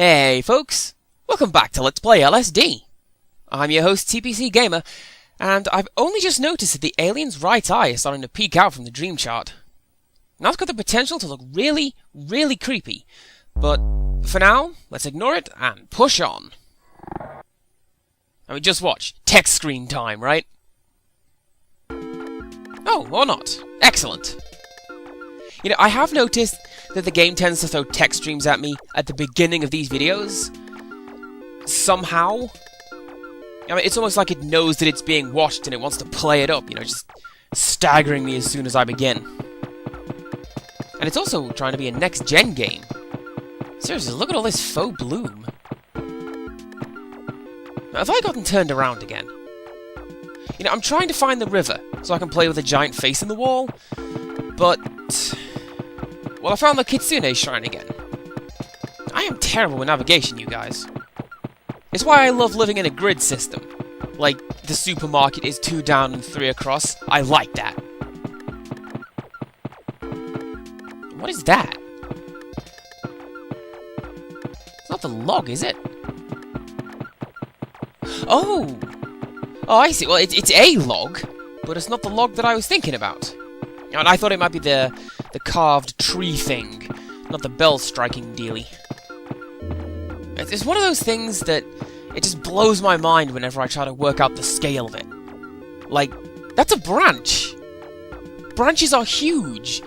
Hey folks, welcome back to Let's Play LSD. I'm your host TPC Gamer, and I've only just noticed that the alien's right eye is starting to peek out from the dream chart. Now it's got the potential to look really, really creepy, but for now, let's ignore it and push on. I mean, just watch. Text screen time, right? Oh, or not. Excellent. You know, I have noticed that the game tends to throw text streams at me at the beginning of these videos. Somehow. I mean, it's almost like it knows that it's being watched and it wants to play it up, you know, just staggering me as soon as I begin. And it's also trying to be a next-gen game. Seriously, look at all this faux bloom. Now, have I gotten turned around again? You know, I'm trying to find the river so I can play with a giant face in the wall, but well, I found the Kitsune shrine again. I am terrible with navigation, you guys. It's why I love living in a grid system. Like, the supermarket is 2 down and 3 across. I like that. What is that? It's not the log, is it? Oh! Oh, I see. Well, it's a log, but it's not the log that I was thinking about. And I thought it might be the carved tree thing, not the bell-striking dealie. It's one of those things that it just blows my mind whenever I try to work out the scale of it. Like, that's a branch! Branches are huge,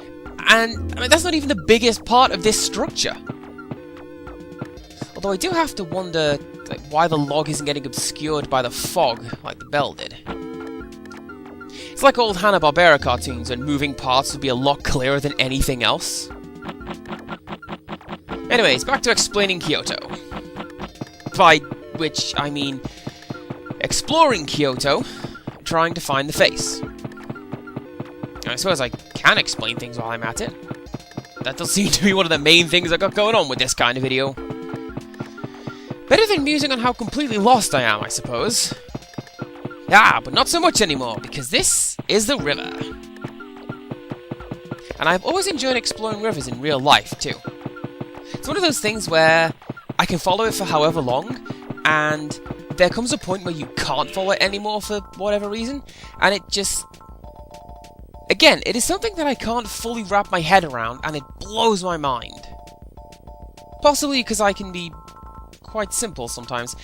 and I mean, that's not even the biggest part of this structure. Although I do have to wonder like, why the log isn't getting obscured by the fog like the bell did. It's like old Hanna-Barbera cartoons when moving parts would be a lot clearer than anything else. Anyways, back to explaining Kyoto. By which, I mean exploring Kyoto, trying to find the face. I suppose I can explain things while I'm at it. That does seem to be one of the main things I got going on with this kind of video. Better than musing on how completely lost I am, I suppose. Ah, but not so much anymore, because this is the river. And I've always enjoyed exploring rivers in real life, too. It's one of those things where I can follow it for however long, and there comes a point where you can't follow it anymore for whatever reason, and it just... Again, it is something that I can't fully wrap my head around, and it blows my mind. Possibly because I can be quite simple sometimes.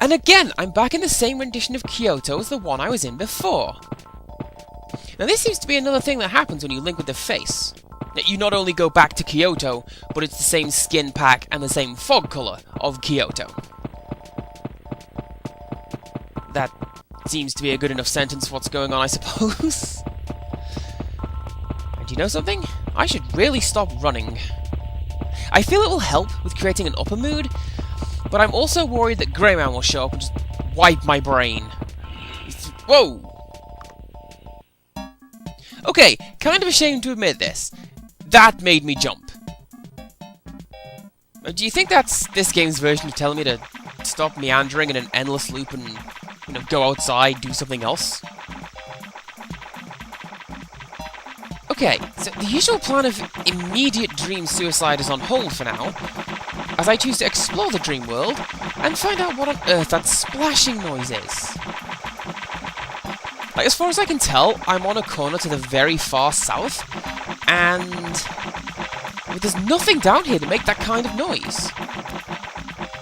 And again, I'm back in the same rendition of Kyoto as the one I was in before. Now this seems to be another thing that happens when you link with the face. You not only go back to Kyoto, but it's the same skin pack and the same fog colour of Kyoto. That seems to be a good enough sentence for what's going on, I suppose. And you know something? I should really stop running. I feel it will help with creating an upper mood, but I'm also worried that Greyman will show up and just wipe my brain. Whoa! Okay, kind of ashamed to admit this. That made me jump. Do you think that's this game's version of telling me to stop meandering in an endless loop and, you know, go outside, do something else? Okay, so the usual plan of immediate dream suicide is on hold for now, as I choose to explore the dream world and find out what on earth that splashing noise is. Like, as far as I can tell, I'm on a corner to the very far south, and there's nothing down here to make that kind of noise.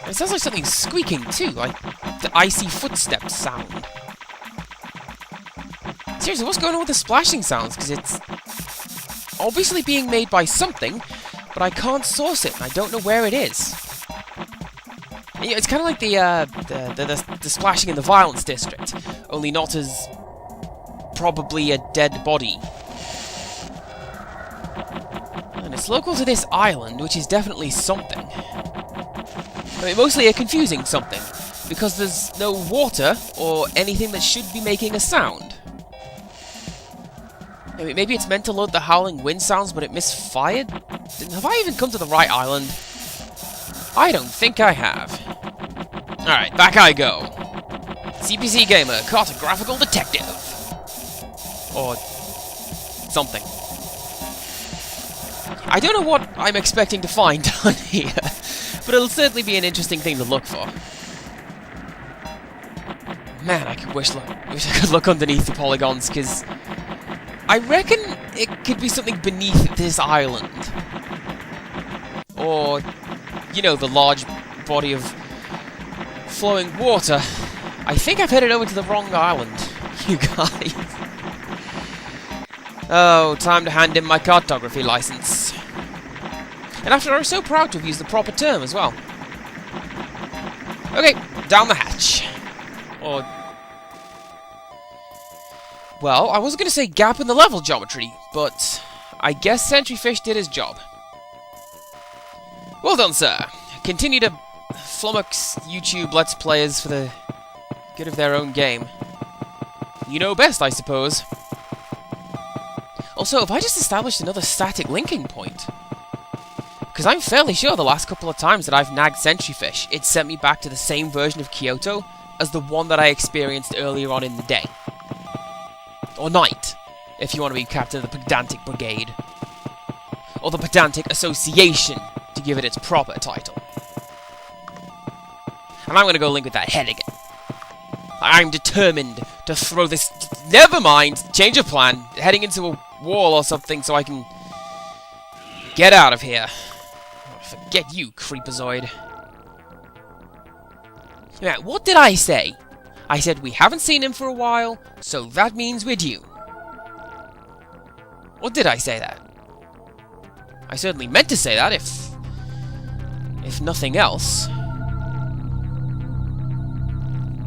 It sounds like something's squeaking too, like the icy footsteps sound. Seriously, what's going on with the splashing sounds? Because it's obviously being made by something, but I can't source it, and I don't know where it is. It's kind of like the splashing in the Violence District, only not as probably a dead body. And it's local to this island, which is definitely something. I mean, mostly a confusing something, because there's no water or anything that should be making a sound. I mean, maybe it's meant to load the howling wind sounds, but it misfired? Have I even come to the right island? I don't think I have. Alright, back I go. CPC Gamer, Cartographical Detective. Or something. I don't know what I'm expecting to find down here, but it'll certainly be an interesting thing to look for. Man, I wish I could look underneath the polygons, because I reckon it could be something beneath this island. Or, you know, the large body of flowing water. I think I've headed over to the wrong island, you guys. Oh, time to hand in my cartography license. And after I was so proud to have used the proper term as well. Okay, down the hatch. Or... well, I wasn't going to say gap in the level geometry, but I guess Sentryfish did his job. Well done, sir. Continue to flummox YouTube Let's Players for the good of their own game. You know best, I suppose. Also, have I just established another static linking point? Because I'm fairly sure the last couple of times that I've nagged Sentryfish, it sent me back to the same version of Kyoto as the one that I experienced earlier on in the day. Or night, if you want to be captain of the Pedantic Brigade. Or the Pedantic Association, to give it its proper title. And I'm going to go link with that head again. I'm determined to throw this... never mind! Change of plan. Heading into a wall or something so I can... get out of here. Forget you, Creepazoid. Now, what did I say? I said we haven't seen him for a while, so that means we're due. Or did I say that? I certainly meant to say that, if nothing else.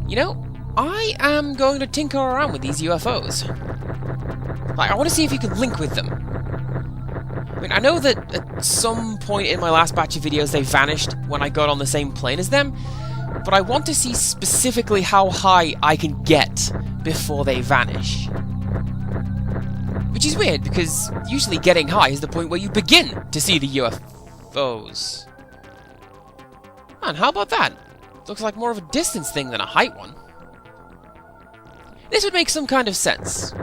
You know, I am going to tinker around with these UFOs. Like, I want to see if you can link with them. I mean, I know that at some point in my last batch of videos they vanished when I got on the same plane as them, but I want to see specifically how high I can get before they vanish. Which is weird, because usually getting high is the point where you begin to see the UFOs. Man, how about that? Looks like more of a distance thing than a height one. This would make some kind of sense.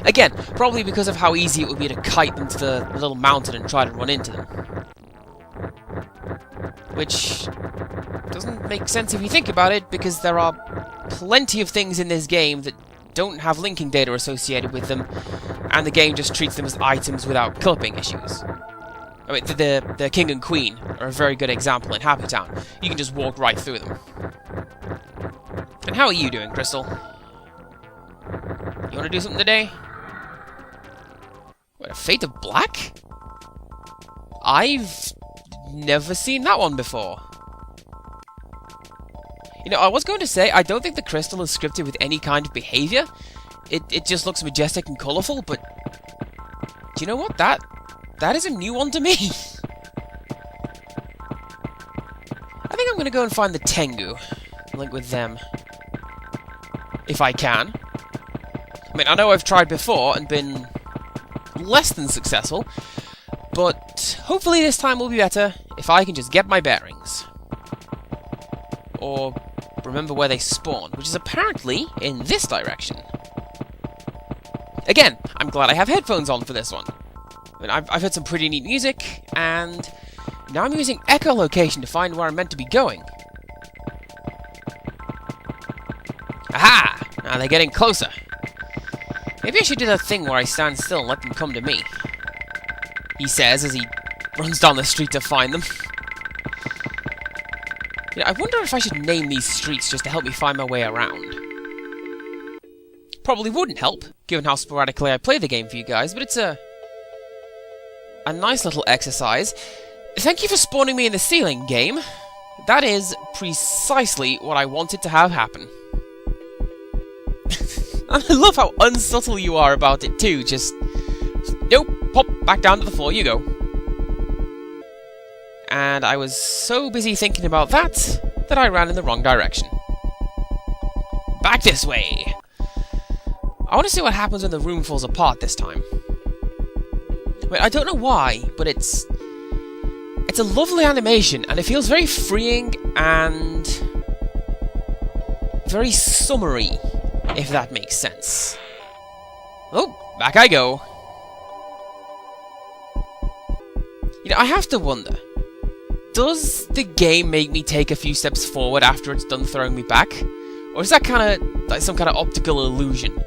Again, probably because of how easy it would be to kite them to the little mountain and try to run into them. Which doesn't make sense if you think about it, because there are plenty of things in this game that don't have linking data associated with them, and the game just treats them as items without clipping issues. I mean, the King and Queen are a very good example in Happy Town. You can just walk right through them. And how are you doing, Crystal? You want to do something today? What, a Fate of Black? I've never seen that one before. You know, I was going to say, I don't think the crystal is scripted with any kind of behavior. It just looks majestic and colourful, but... do you know what? That is a new one to me. I think I'm going to go and find the Tengu. Link with them. If I can. I mean, I know I've tried before and been less than successful, but hopefully this time will be better if I can just get my bearings. Or remember where they spawn, which is apparently in this direction. Again, I'm glad I have headphones on for this one. I mean, I've heard some pretty neat music, and now I'm using echolocation to find where I'm meant to be going. Aha! Now they're getting closer. Maybe I should do that thing where I stand still and let them come to me. He says as he runs down the street to find them. You know, I wonder if I should name these streets just to help me find my way around. Probably wouldn't help, given how sporadically I play the game for you guys, but it's a nice little exercise. Thank you for spawning me in the ceiling, game. That is precisely what I wanted to have happen. And I love how unsubtle you are about it too, just... nope, pop, back down to the floor you go. And I was so busy thinking about that I ran in the wrong direction. Back this way! I want to see what happens when the room falls apart this time. I mean, I don't know why, but it's a lovely animation, and it feels very freeing and very summery, if that makes sense. Oh, back I go. You know, I have to wonder, does the game make me take a few steps forward after it's done throwing me back? Or is that kind of like some kind of optical illusion?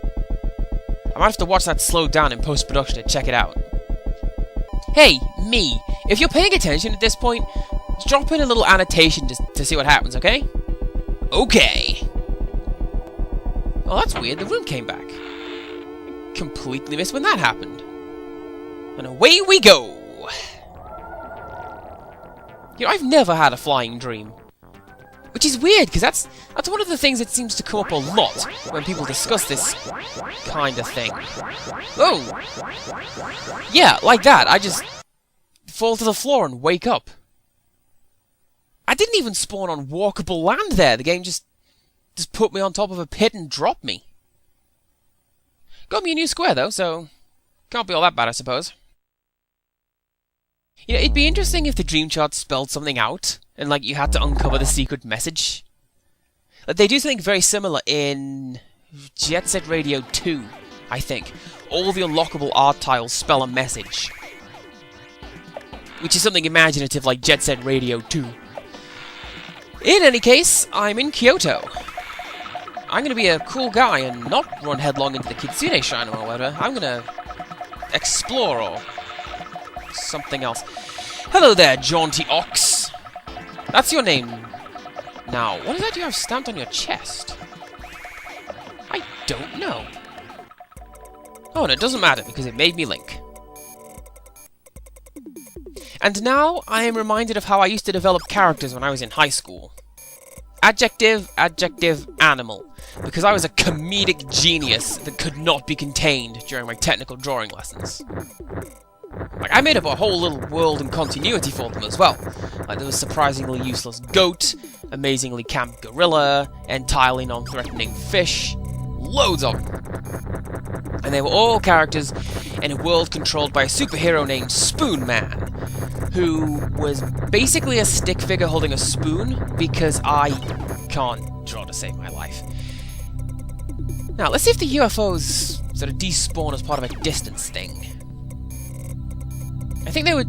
I might have to watch that slowed down in post-production to check it out. Hey, me, if you're paying attention at this point, just drop in a little annotation to see what happens, okay? Okay. Well, that's weird, the room came back. I completely missed when that happened. And away we go! You know, I've never had a flying dream. Which is weird, because that's one of the things that seems to come up a lot when people discuss this kind of thing. Oh! Yeah, like that. I just fall to the floor and wake up. I didn't even spawn on walkable land there. The game just put me on top of a pit and dropped me. Got me a new square, though, so can't be all that bad, I suppose. You know, it'd be interesting if the dream chart spelled something out, and like you had to uncover the secret message. Like, they do something very similar in Jet Set Radio 2, I think. All the unlockable art tiles spell a message. Which is something imaginative like Jet Set Radio 2. In any case, I'm in Kyoto. I'm gonna be a cool guy and not run headlong into the Kitsune Shrine or whatever. I'm gonna explore or something else. Hello there, jaunty ox. That's your name. Now, what is that you have stamped on your chest? I don't know. Oh, and it doesn't matter because it made me Link. And now I am reminded of how I used to develop characters when I was in high school. Adjective, adjective, animal. Because I was a comedic genius that could not be contained during my technical drawing lessons. Like, I made up a whole little world and continuity for them as well. Like, there was surprisingly useless goat, amazingly camp gorilla, entirely non-threatening fish. Loads of them. And they were all characters in a world controlled by a superhero named Spoon Man, who was basically a stick figure holding a spoon, because I can't draw to save my life. Now, let's see if the UFOs sort of despawn as part of a distance thing. I think they were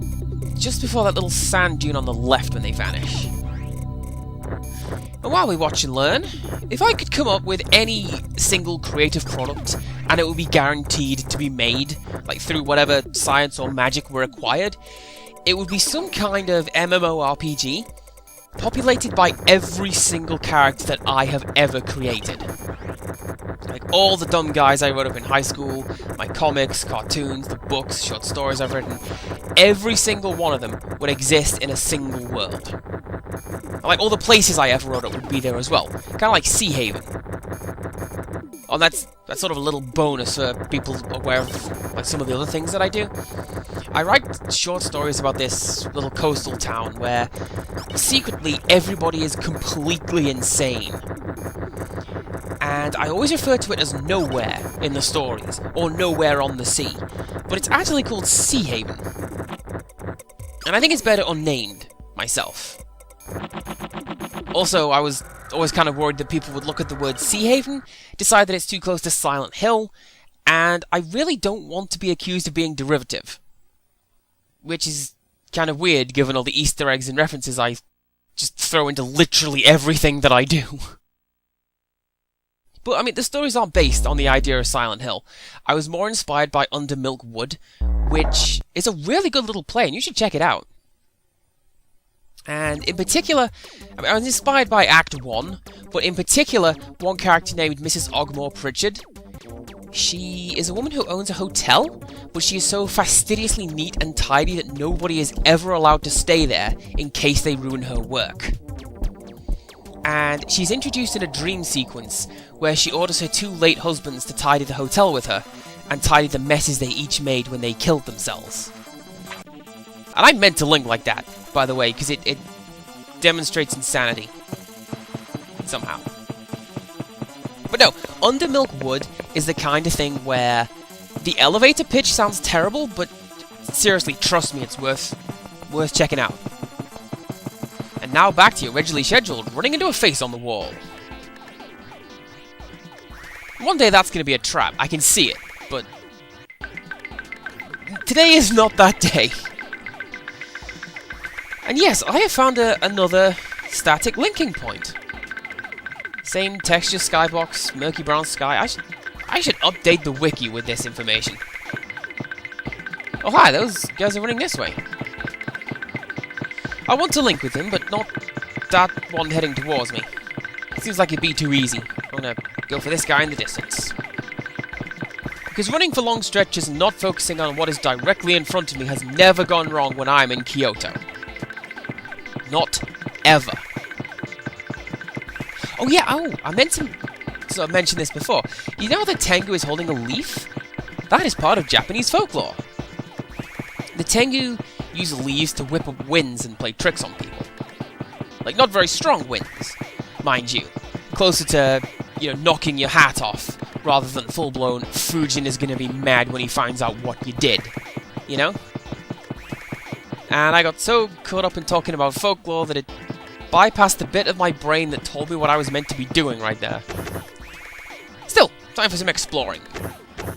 just before that little sand dune on the left when they vanish. And while we watch and learn, if I could come up with any single creative product, and it would be guaranteed to be made, like through whatever science or magic were acquired, it would be some kind of MMORPG, populated by every single character that I have ever created. Like all the dumb guys I wrote up in high school, my comics, cartoons, the books, short stories I've written, every single one of them would exist in a single world. Like all the places I ever wrote up would be there as well, kind of like Sea Haven. Oh, that's sort of a little bonus for people aware of like some of the other things that I do. I write short stories about this little coastal town where secretly everybody is completely insane. And I always refer to it as Nowhere in the stories, or Nowhere on the Sea, but it's actually called Sea Haven. And I think it's better unnamed, myself. Also, I was always kind of worried that people would look at the word Sea Haven, decide that it's too close to Silent Hill, and I really don't want to be accused of being derivative. Which is kind of weird, given all the Easter eggs and references I just throw into literally everything that I do. But, I mean, the stories aren't based on the idea of Silent Hill. I was more inspired by Under Milk Wood, which is a really good little play, and you should check it out. And in particular, I was inspired by Act 1, but in particular, one character named Mrs. Ogmore Pritchard. She is a woman who owns a hotel, but she is so fastidiously neat and tidy that nobody is ever allowed to stay there in case they ruin her work. And she's introduced in a dream sequence where she orders her two late husbands to tidy the hotel with her, and tidy the messes they each made when they killed themselves. And I meant to link like that, by the way, because it demonstrates insanity. Somehow. But no, Under Milk Wood is the kind of thing where the elevator pitch sounds terrible, but seriously, trust me, it's worth checking out. And now back to your originally scheduled running into a face on the wall. One day that's going to be a trap, I can see it, but today is not that day. And yes, I have found another static linking point. Same texture skybox, murky brown sky. I should update the wiki with this information. Oh hi, those guys are running this way. I want to link with him, but not that one heading towards me. Seems like it'd be too easy. I'm gonna go for this guy in the distance. Because running for long stretches and not focusing on what is directly in front of me has never gone wrong when I'm in Kyoto. Not ever. Oh yeah, I meant to sort of mention this before. You know that Tengu is holding a leaf? That is part of Japanese folklore. The Tengu use leaves to whip up winds and play tricks on people. Like, not very strong winds, mind you. Closer to, you know, knocking your hat off, rather than full-blown Fujin is gonna be mad when he finds out what you did. You know? And I got so caught up in talking about folklore that it bypassed the bit of my brain that told me what I was meant to be doing right there. Still, time for some exploring.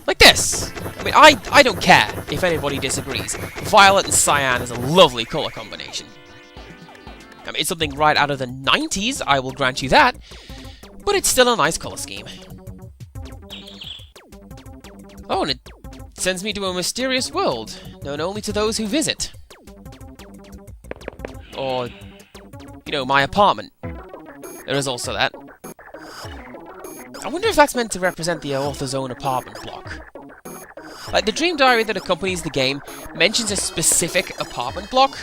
Like this! I mean, I don't care if anybody disagrees. Violet and cyan is a lovely colour combination. I mean, it's something right out of the 90s, I will grant you that, but it's still a nice colour scheme. Oh, and it sends me to a mysterious world, known only to those who visit. Or, you know, my apartment. There is also that. I wonder if that's meant to represent the author's own apartment block. Like, the dream diary that accompanies the game mentions a specific apartment block,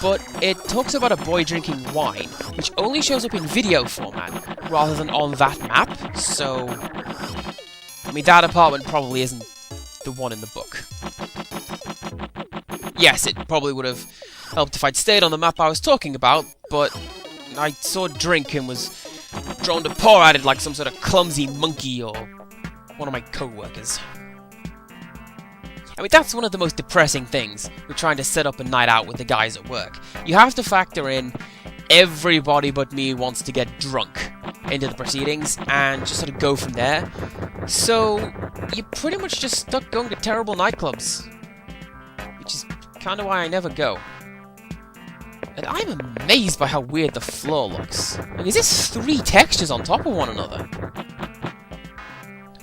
but it talks about a boy drinking wine, which only shows up in video format, rather than on that map, so... I mean, that apartment probably isn't the one in the book. Yes, it probably would have helped if I'd stayed on the map I was talking about, but I saw drink and was drawn to paw at it like some sort of clumsy monkey or one of my co-workers. I mean, that's one of the most depressing things with trying to set up a night out with the guys at work. You have to factor in everybody but me wants to get drunk into the proceedings and just sort of go from there. So, you're pretty much just stuck going to terrible nightclubs. Which is kind of why I never go. And I'm amazed by how weird the floor looks. Like, is this 3 textures on top of one another?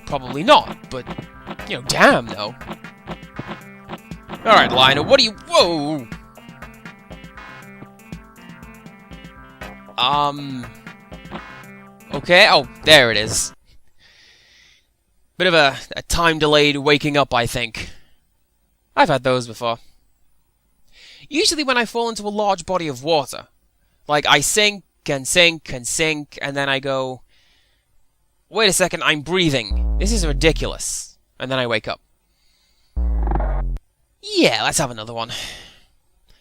Probably not, but, you know, damn though. Alright, Lionel, what do you... Whoa! Okay, oh, there it is. Bit of a time-delayed waking up, I think. I've had those before. Usually when I fall into a large body of water. Like, I sink, and sink, and sink, and then I go... Wait a second, I'm breathing. This is ridiculous. And then I wake up. Yeah, let's have another one.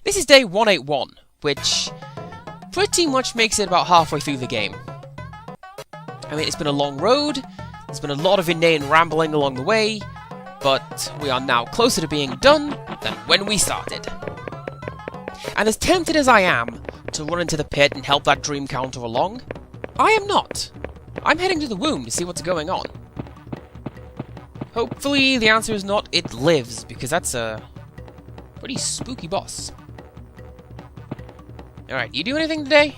This is day 181, which pretty much makes it about halfway through the game. I mean, it's been a long road, there's been a lot of inane rambling along the way, but we are now closer to being done than when we started. And as tempted as I am to run into the pit and help that dream counter along, I am not. I'm heading to the womb to see what's going on. Hopefully the answer is not it lives, because that's a pretty spooky boss. Alright, you do anything today?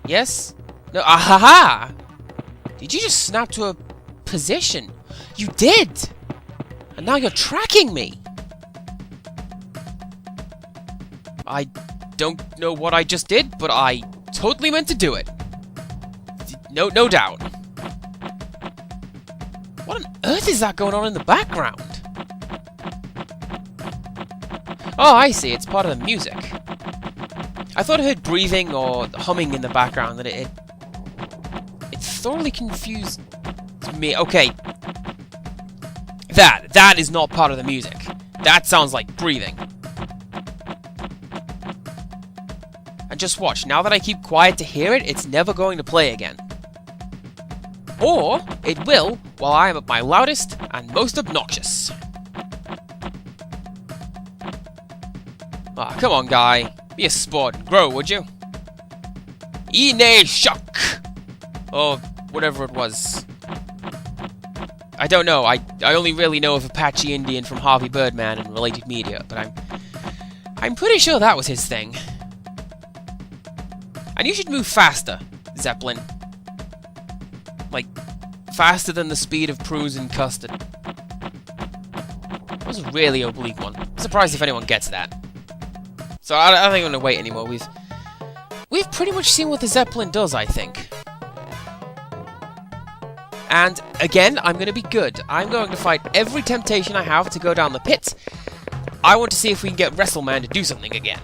Yes? No, ahaha! Did you just snap to a position? You did! And now you're tracking me! I don't know what I just did, but I totally meant to do it. No doubt. What on earth is that going on in the background? Oh, I see. It's part of the music. I thought I heard breathing or humming in the background, and it thoroughly confused me. Okay. That is not part of the music. That sounds like breathing. And just watch. Now that I keep quiet to hear it, it's never going to play again. Or, it will, while I am at my loudest and most obnoxious. Ah, come on, guy. Be a sport and grow, would you? Ine shock! Or whatever it was. I don't know. I only really know of Apache Indian from Harvey Birdman and related media, but I'm pretty sure that was his thing. And you should move faster, Zeppelin. Like, faster than the speed of Prunes and custard. That was a really oblique one. I'm surprised if anyone gets that. So I don't think I'm gonna wait anymore. We've pretty much seen what the Zeppelin does, I think. And again, I'm gonna be good. I'm going to fight every temptation I have to go down the pit. I want to see if we can get WrestleMan to do something again.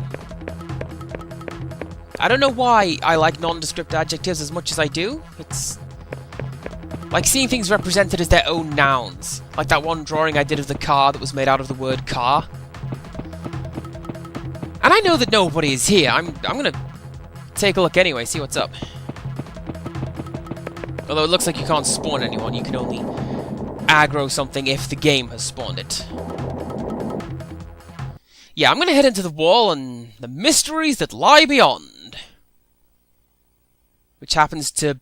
I don't know why I like nondescript adjectives as much as I do. It's like seeing things represented as their own nouns. Like that one drawing I did of the car that was made out of the word car. And I know that nobody is here. I'm gonna take a look anyway, see what's up. Although it looks like you can't spawn anyone, you can only aggro something if the game has spawned it. Yeah, I'm gonna head into the wall and the mysteries that lie beyond. Which happens to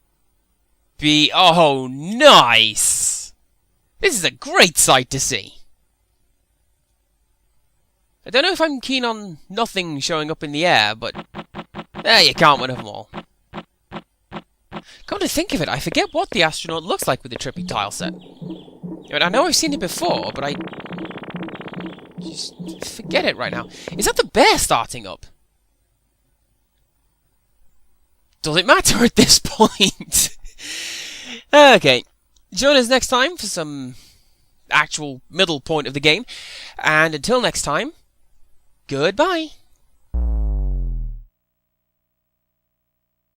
be... oh, nice! This is a great sight to see. I don't know if I'm keen on nothing showing up in the air, but... you can't win them all. Come to think of it, I forget what the astronaut looks like with the trippy tile set. I mean, I know I've seen it before, but I... just forget it right now. Is that the bear starting up? Does it matter at this point? Okay. Join us next time for some actual middle point of the game. And until next time, goodbye.